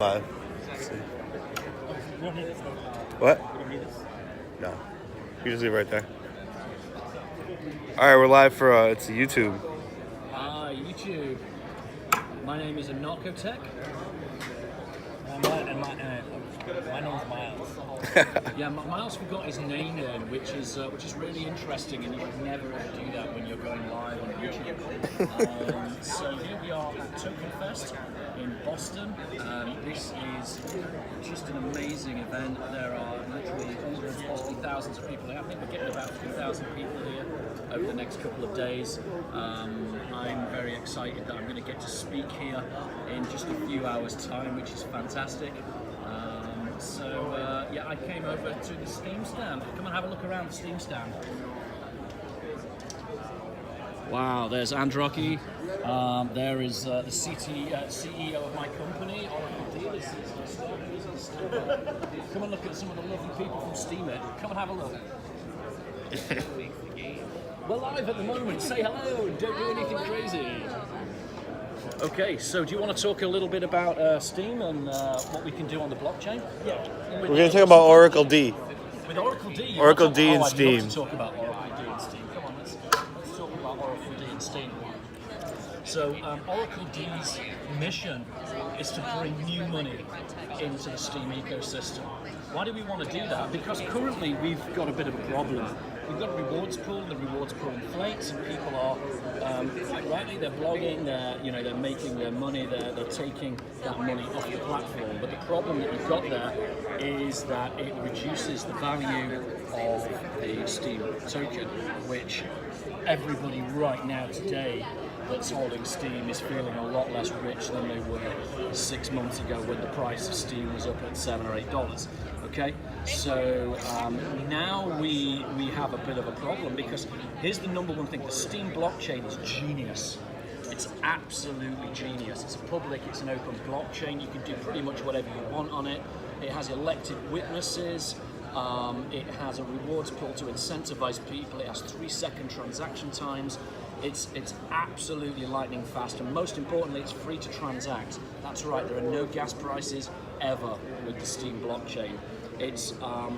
Five. What? No. You just leave right there. All right, we're live for it's YouTube. YouTube. My name is Narcotech. My name's Miles. Yeah, Miles forgot his name then, which is really interesting, and you should never ever do that when you're going live on YouTube. So here we are at Token Fest in Boston. This is just an amazing event. There are literally hundreds, possibly thousands of people here. I think we're getting about 2,000 people here over the next couple of days. I'm very excited that I'm going to get to speak here in just a few hours' time, which is fantastic. Yeah, I came over to the Steem stand. Come and have a look around the Steem stand. Wow, there's Androcky. There is the CEO of my company, Oracle Dealers. Come and look at some of the lovely people from Steem. Come and have a look. We're live at the moment. Say hello and don't do anything crazy. Okay, so do you want to talk a little bit about Steem and what we can do on the blockchain? Yeah. We're going to talk about Oracle D. With Oracle D? Oracle D and Steem. I'd love to talk about Oracle D and Steem. Come on, let's talk about Oracle D and Steem. So Oracle D's mission is to bring new money into the Steem ecosystem. Why do we want to do that? Because currently we've got a bit of a problem. We've got a rewards pool. The rewards pool inflates, and people are quite rightly they're blogging. They're making their money. They're taking that money off the platform. But the problem that you've got there is that it reduces the value of the Steem token, which everybody right now today that's holding Steem is feeling a lot less rich than they were 6 months ago when the price of Steem was up at $7 or $8. Okay, so now we have a bit of a problem, because here's the number one thing: the Steem blockchain is genius. It's absolutely genius. It's public, it's an open blockchain. You can do pretty much whatever you want on it. It has elected witnesses. It has a rewards pool to incentivize people. It has 3-second transaction times. It's absolutely lightning fast, and most importantly, it's free to transact. That's right, there are no gas prices ever with the Steem blockchain. It's for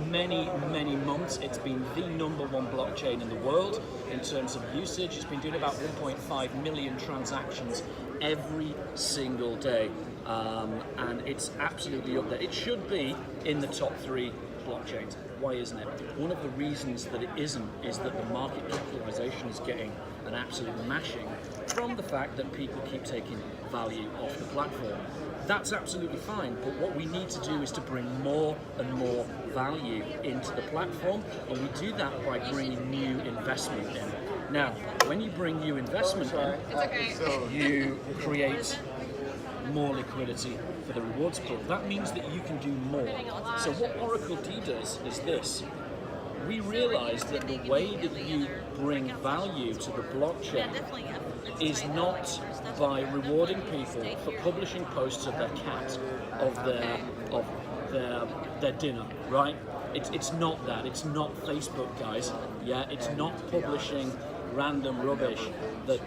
many months it's been the #1 blockchain in the world in terms of usage. It's been doing about 1.5 million transactions every single day, and it's absolutely up there. It should be in the top 3 blockchains. Why isn't it? One of the reasons that it isn't is that the market capitalization is getting an absolute mashing from the fact that people keep taking value off the platform. That's absolutely fine, but what we need to do is to bring more and more value into the platform, and we do that by bringing new investment in. Now, when you bring new investment in, you create more liquidity for the rewards pool. That means that you can do more. So what Oracle D does is this. We realize that the way that you bring value to the blockchain is not by rewarding people for publishing posts of their cat, of their dinner, right? It's not that. It's not Facebook, guys. Yeah, it's not publishing random rubbish that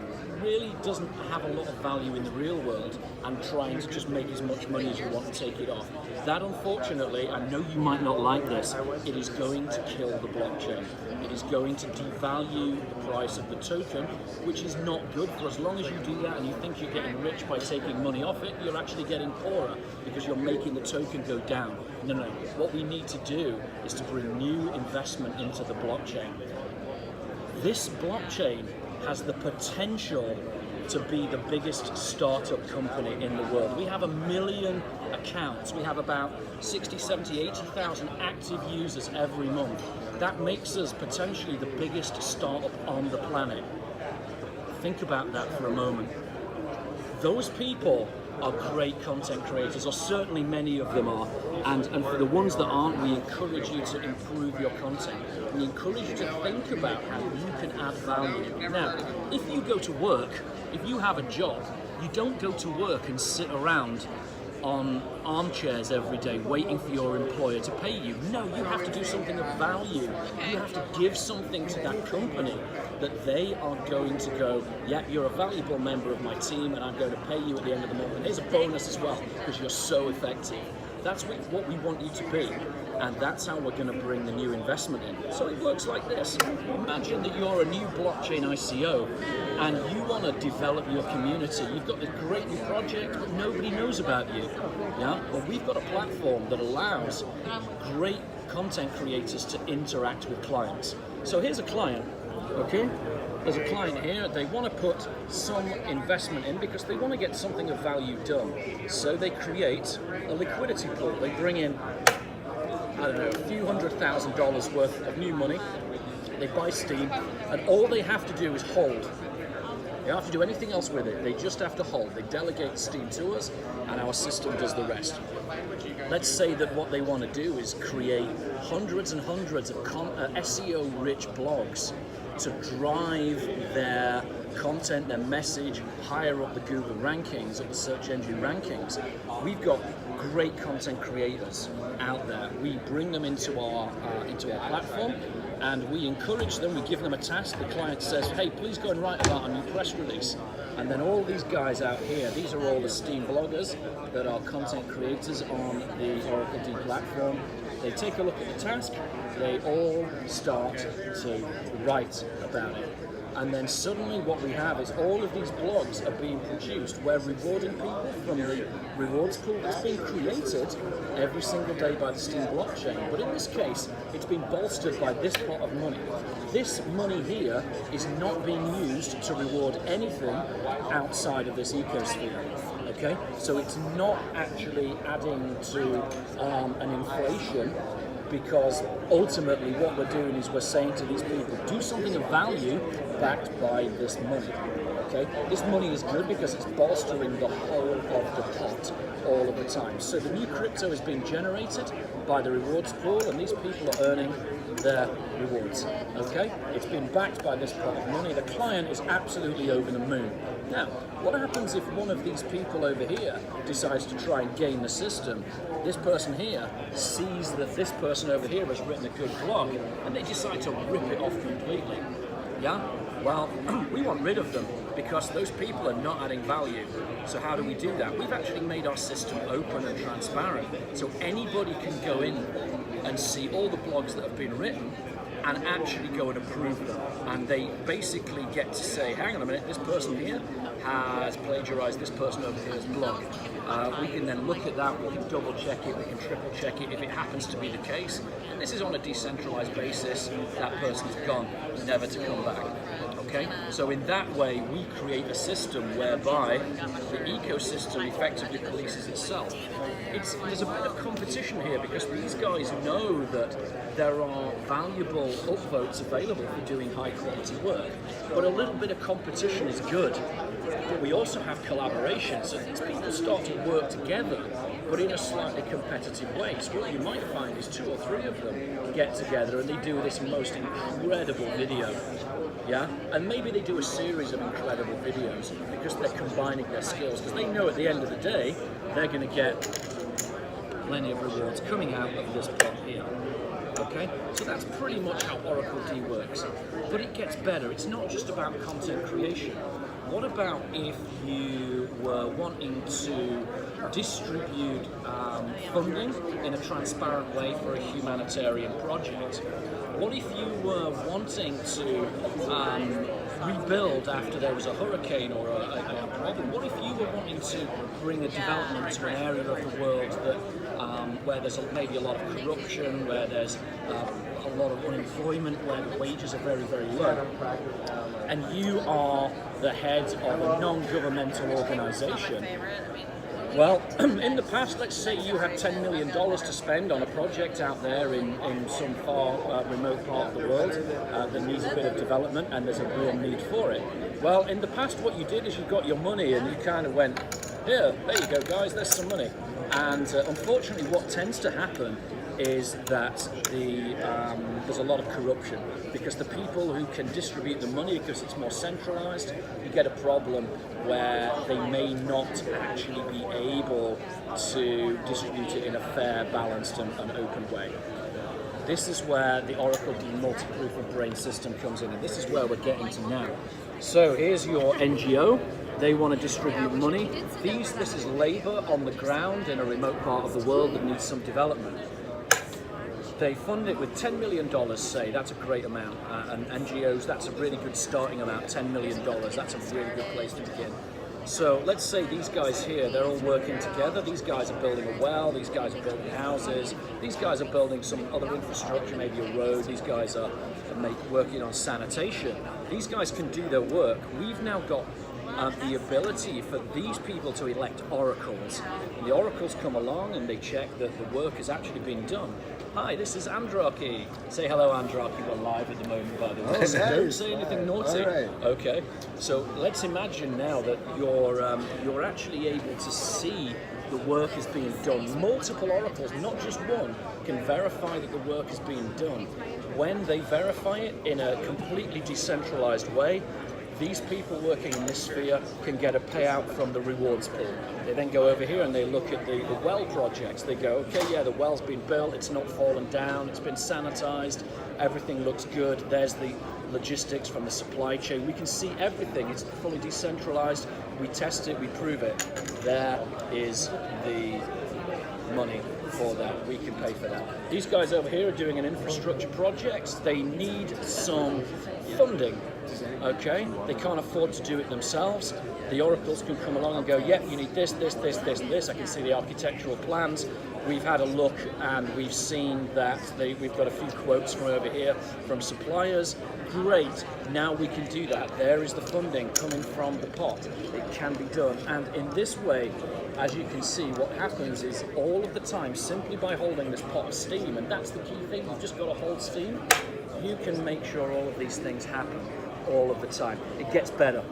really doesn't have a lot of value in the real world and trying to just make as much money as you want and take it off. That, unfortunately, I know you might not like this, it is going to kill the blockchain. It is going to devalue the price of the token, which is not good. For as long as you do that and you think you're getting rich by taking money off it, you're actually getting poorer because you're making the token go down. No. What we need to do is to bring new investment into the blockchain. This blockchain has the potential to be the biggest startup company in the world. We have 1 million accounts. We have about 60, 70, 80,000 active users every month. That makes us potentially the biggest startup on the planet. Think about that for a moment. Those people are great content creators, or certainly many of them are, and for the ones that aren't, we encourage you to improve your content. We encourage you to think about how you can add value. Now, if you go to work, if you have a job, you don't go to work and sit around on armchairs every day waiting for your employer to pay you. No, you have to do something of value. You have to give something to that company that they are going to go, yeah, you're a valuable member of my team and I'm going to pay you at the end of the month. And here's a bonus as well, because you're so effective. That's what we want you to be, and that's how we're going to bring the new investment in. So it works like this. Imagine that you're a new blockchain ICO and you want to develop your community. You've got this great new project, but nobody knows about you. Yeah? Well, we've got a platform that allows great content creators to interact with clients. So here's a client, okay? There's a client here, they want to put some investment in because they want to get something of value done. So they create a liquidity pool. They bring in, I don't know, a few $100,000 worth of new money. They buy Steem, and all they have to do is hold. They don't have to do anything else with it. They just have to hold. They delegate Steem to us, and our system does the rest. Let's say that what they want to do is create hundreds and hundreds of SEO-rich blogs to drive their content, their message higher up the Google rankings, up the search engine rankings. We've got great content creators out there. We bring them into our platform, and we encourage them. We give them a task. The client says, "Hey, please go and write about a new press release." And then all these guys out here, these are all the Steem bloggers that are content creators on the Oracle D platform. They take a look at the task, they all start to write about it. And then suddenly what we have is all of these blogs are being produced. We're rewarding people from the rewards pool that's being created every single day by the Steem blockchain. But in this case, it's been bolstered by this pot of money. This money here is not being used to reward anything outside of this ecosphere. Okay, so it's not actually adding to an inflation, because ultimately what we're doing is we're saying to these people, do something of value backed by this money. Okay, this money is good because it's bolstering the whole of the pot all of the time. So the new crypto is being generated by the rewards pool, and these people are earning their rewards. Okay, it's been backed by this pot of money. The client is absolutely over the moon. Now, what happens if one of these people over here decides to try and game the system? This person here sees that this person over here has written a good blog, and they decide to rip it off completely. Yeah? Well, we want rid of them because those people are not adding value. So how do we do that? We've actually made our system open and transparent, so anybody can go in and see all the blogs that have been written and actually go and approve them. And they basically get to say, hang on a minute, this person here has plagiarized this person over here's blog. We can then look at that, we can double check it, we can triple check it if it happens to be the case. And this is on a decentralized basis. That person's gone, never to come back. Okay? So in that way, we create a system whereby the ecosystem effectively polices itself. There's a bit of competition here because these guys know that there are valuable upvotes available for doing high quality work, but a little bit of competition is good. But we also have collaboration, so these people start to work together, but in a slightly competitive way. So what you might find is 2 or 3 of them get together and they do this most incredible video. Yeah, and maybe they do a series of incredible videos because they're combining their skills, because they know at the end of the day they're going to get plenty of rewards coming out of this pot here. Okay, so that's pretty much how Oracle D works. But it gets better. It's not just about content creation. What about if you were wanting to distribute funding in a transparent way for a humanitarian project? What if you were wanting to rebuild after there was a hurricane or a problem? What if you were wanting to bring a development to an area of the world that where there's maybe a lot of corruption, where there's a lot of unemployment, where the wages are very, very low, and you are the head of a non-governmental organisation? Well, in the past, let's say you had $10 million to spend on a project out there in some far remote part of the world that needs a bit of development and there's a real need for it. Well, in the past, what you did is you got your money and you kind of went, here, there you go, guys, there's some money. And unfortunately, what tends to happen is that there's a lot of corruption, because the people who can distribute the money, because it's more centralized, you get a problem where they may not actually be able to distribute it in a fair, balanced and open way. This is where the Oracle multi-proof of brain system comes in, and this is where we're getting to now. So here's your NGO. They want to distribute money. This is labor on the ground in a remote part of the world that needs some development. They fund it with $10 million, say. That's a great amount. And NGOs, that's a really good starting amount, $10 million. That's a really good place to begin. So let's say these guys here, they're all working together. These guys are building a well, these guys are building houses, these guys are building some other infrastructure, maybe a road, these guys are working on sanitation. These guys can do their work. We've now got the ability for these people to elect oracles. And the oracles come along and they check that the work has actually been done. Hi, this is Andraki. Say hello, Andraki. We're live at the moment, by the way. So don't say anything naughty. All right. Okay. So let's imagine now that you're actually able to see the work is being done. Multiple oracles, not just one, can verify that the work is being done. When they verify it in a completely decentralized way, these people working in this sphere can get a payout from the rewards pool. They then go over here and they look at the well projects. They go, okay, yeah, the well's been built, it's not fallen down, it's been sanitized, everything looks good. There's the logistics from the supply chain. We can see everything. It's fully decentralized. We test it, we prove it. There is the money for that. We can pay for that. These guys over here are doing an infrastructure project. They need some funding. Okay, they can't afford to do it themselves. The oracles can come along and go, yep, you need this, this, this, this, and this. I can see the architectural plans. We've had a look and we've seen that we've got a few quotes from over here from suppliers. Great, now we can do that. There is the funding coming from the pot. It can be done. And in this way, as you can see, what happens is all of the time, simply by holding this pot of steam, and that's the key thing, you've just got to hold steam, you can make sure all of these things happen all of the time. It gets better.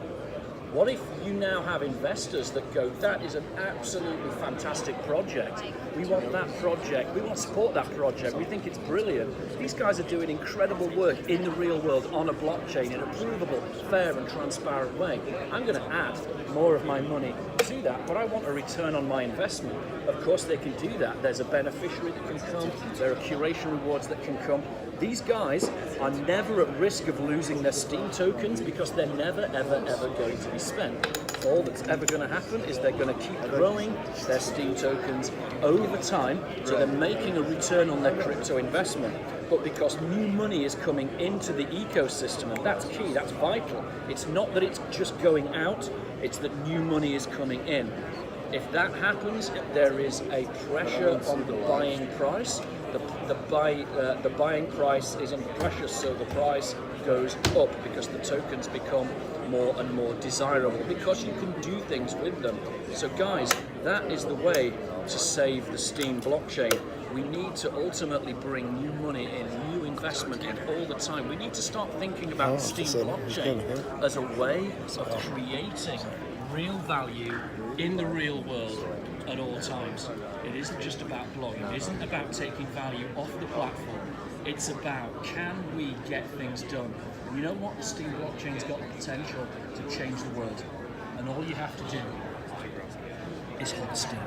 What if you now have investors that go, that is an absolutely fantastic project. We want that project. We want to support that project. We think it's brilliant. These guys are doing incredible work in the real world on a blockchain in a provable, fair and transparent way. I'm going to add more of my money to that, but I want a return on my investment. Of course they can do that. There's a beneficiary that can come. There are curation rewards that can come. These guys are never at risk of losing their Steem tokens because they're never, ever, ever going to be spent. All that's ever going to happen is they're going to keep growing their Steem tokens over time, so they're making a return on their crypto investment. But because new money is coming into the ecosystem, and that's key, that's vital. It's not that it's just going out, it's that new money is coming in. If that happens, there is a pressure on the buying price. The buying price is under pressure, so the price goes up because the tokens become more and more desirable because you can do things with them. So guys, that is the way to save the Steem blockchain. We need to ultimately bring new money in, new investment in all the time. We need to start thinking about the Steem blockchain as a way of creating real value in the real world at all times. It isn't just about blogging. It isn't about taking value off the platform. It's about, can we get things done? And you know what? The Steem blockchain's got the potential to change the world. And all you have to do is hold Steem.